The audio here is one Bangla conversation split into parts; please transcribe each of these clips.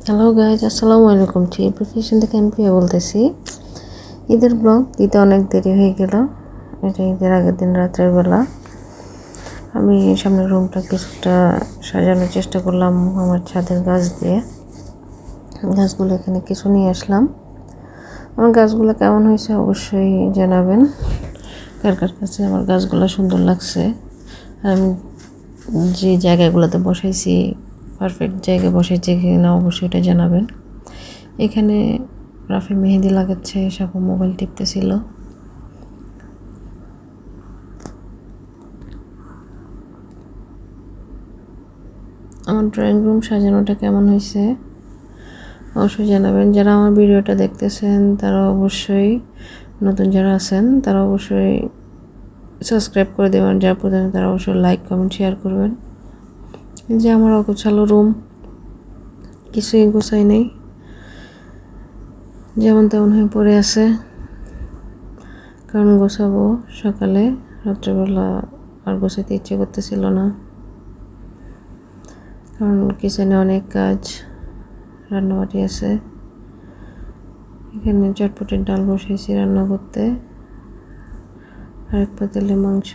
হ্যালো গাইজ, আসসালামু আলাইকুম। টি প্রিপারেশন থেকে আমি প্রিয়া বলতেছি। ঈদের ব্লগ দিতে অনেক দেরি হয়ে গেল। এটা ঈদের আগের দিন রাত্রের বেলা আমি সামনের রুমটা কিছুটা সাজানোর চেষ্টা করলাম আমার ছাদের গাছ দিয়ে। গাছগুলো এখানে কিছু নিয়ে আসলাম। আমার গাছগুলো কেমন হয়েছে অবশ্যই জানাবেন, কার কার কাছে আমার গাছগুলো সুন্দর লাগছে। আমি যে জায়গাগুলোতে বসাইছি পারফেক্ট জায়গায় বসাইছে কিনা অবশ্যই এটা জানাবেন। এখানে রাফি মেহেদি লাগাচ্ছে, সাপু মোবাইল টিপতেছিল। আমার ড্রয়িং রুম সাজানোটা কেমন হয়েছে অবশ্যই জানাবেন। যারা আমার ভিডিওটা দেখতেছেন তারা অবশ্যই, নতুন যারা আছেন তারা অবশ্যই সাবস্ক্রাইব করে দেবেন, যারা প্রধান তারা অবশ্যই লাইক কমেন্ট শেয়ার করবেন। এই যে আমার অগোছালো রুম, কিছুই গোছাই নেই, যেমন তেমন হয়ে পড়ে আছে। কারণ গোছাবো সকালে, রাত্রেবেলা আর গোছাতে ইচ্ছে করতেছিল না, কারণ কিচেনে অনেক কাজ, রান্নাবাটি আছে। এখানে চটপটির ডাল বসিয়েছি রান্না করতে, আরেক পাতিলে মাংস।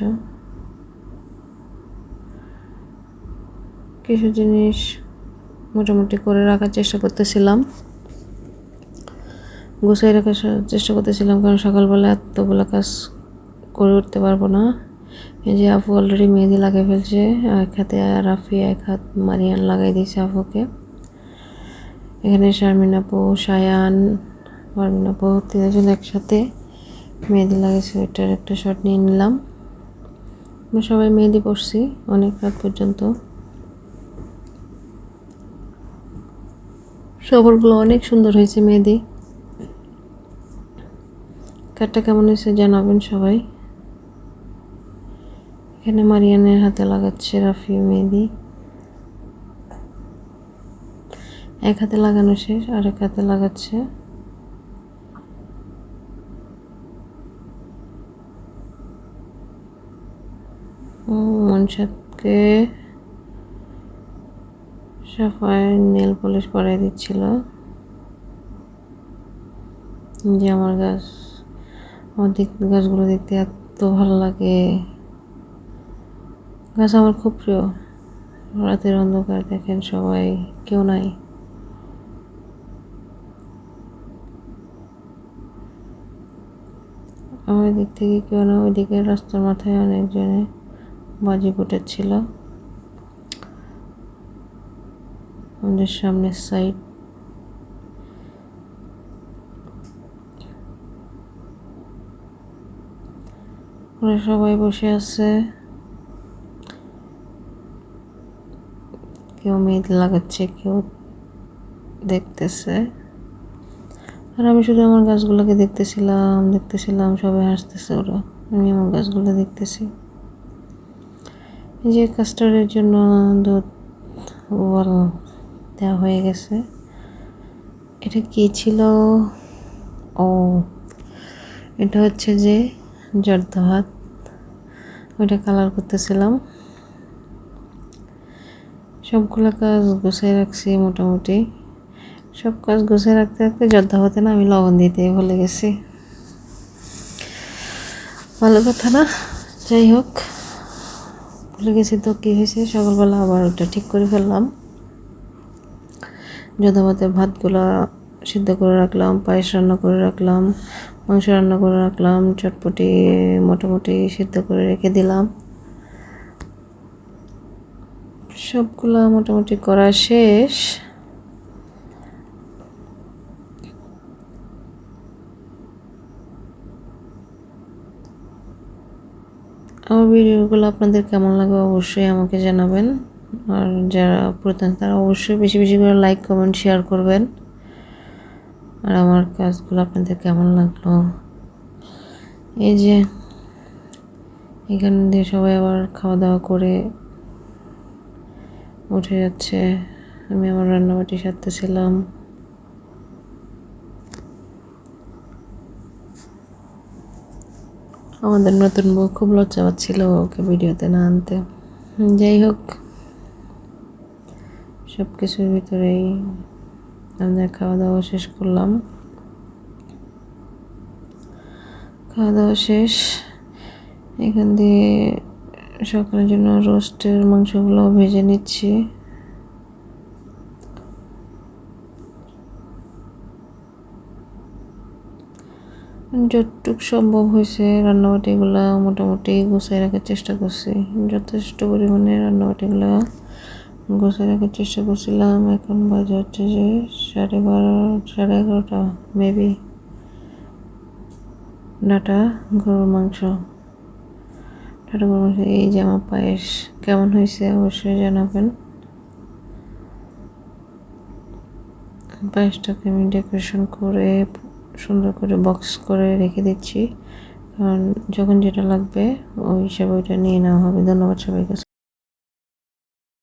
কিছু জিনিস মোটামুটি করে রাখার চেষ্টা করতেছিলাম, গুছাই রাখার চেষ্টা করতেছিলাম, কারণ সকালবেলা এতগুলো কাজ করে উঠতে পারবো না। এই যে আপু অলরেডি মেহেদি লাগিয়ে ফেলছে, এক হাতে রাফি, এক হাত মারিয়ান লাগাই দিয়েছে আপুকে। এখানে শারমিন আপু, সায়ান, পারমিন আপু তিনজন একসাথে মেহেদি লাগিয়েছে। ওইটার একটা শট নিয়ে নিলাম। আমরা সবাই মেহেদি পরছি অনেক রাত পর্যন্ত। সবরগুলো অনেক সুন্দর হয়েছে মেহেদি। কাঠটা কেমন হয়েছে জানাবেন সবাই। এখানে মারিয়ানের হাতে লাগাচ্ছে রাফি মেহেদি, এক হাতে লাগানো শেষ, আরেক হাতে লাগাচ্ছে। মনসাদকে সাফায় নেল পলিশ করাই দিচ্ছিল। যে আমার গাছ, আমার গাছগুলো দেখতে এত ভালো লাগে। গাছ আমার খুব প্রিয়। রাতের অন্ধকার দেখেন সবাই, কেউ নাই। আমার দিক থেকে কেউ না, ওইদিকে রাস্তার মাথায় অনেকজনে বাজি ফুটাচ্ছিল। আমাদের সামনের সাইড ওরা সবাই বসে আছে, কেউ মেহেদি লাগাচ্ছে, কেউ দেখতেছে। আর আমি শুধু আমার গাছগুলোকে দেখতেছিলাম, সবাই হাসতেছে ওরা, আমি আমার গাছগুলো দেখতেছি। এই যে কাস্টার্ডের জন্য দুধ উবাল দেওয়া হয়ে গেছে। এটা কি ছিল? ও, এটা হচ্ছে যে জর্দ ভাত, ওইটা কালার করতেছিলাম। সবগুলো কাজ গুছিয়ে রাখছি মোটামুটি। সব কাজ গুছিয়ে রাখতে রাখতে জর্দা ভাতে না আমি লবণ দিতে ভুলে গেছি। ভালো কথা না, যাই হোক, ভুলে গেছি তো কী হয়েছে। সকালবেলা আবার ওটা ঠিক করে ফেললাম। জর্দা ভাতের ভাতগুলো সিদ্ধ করে রাখলাম, পায়েস রান্না করে রাখলাম, মাংস রান্না করে রাখলাম, চটপটি মোটামুটি সিদ্ধ করে রেখে দিলাম। সবগুলো মোটামুটি করা শেষ। আমার ভিডিওগুলো আপনাদের কেমন লাগে অবশ্যই আমাকে জানাবেন। আর যারা প্রধান তারা অবশ্যই বেশি বেশি করে লাইক কমেন্ট শেয়ার করবেন। আর আমার কাজগুলো আপনাদের কেমন লাগলো। এই যে এখান দিয়ে সবাই আবার খাওয়া দাওয়া করে উঠে যাচ্ছে, আমি আমার রান্নাবাটি সারতেছিলাম। আমাদের নতুন বউ খুব লজ্জা পাচ্ছিল ওকে ভিডিওতে না আনতে। যাই হোক, সব কিছুর ভিতরেই আমাদের খাওয়া দাওয়া শেষ করলাম। খাওয়া দাওয়া শেষ, এখান দিয়ে সকালের জন্য রোস্টের মাংসগুলো ভেজে নিচ্ছি। যতটুকু সম্ভব হয়েছে রান্নাবাটিগুলো মোটামুটি গুছিয়ে রাখার চেষ্টা করছি, যথেষ্ট পরিমাণে রান্নাবাটিগুলো গুছিয়ে রাখার চেষ্টা করছিলাম। এখন বাজে হচ্ছে যে 11:30 মেবি। ডাটা গরুর মাংস, এই যে আমার পায়েস কেমন হয়েছে অবশ্যই জানাবেন। পায়েসটাকে আমি ডেকোরেশন করে সুন্দর করে বক্স করে রেখে দিচ্ছি, কারণ যখন যেটা লাগবে ওই হিসাবে ওইটা নিয়ে নেওয়া হবে। ধন্যবাদ সবাইকে।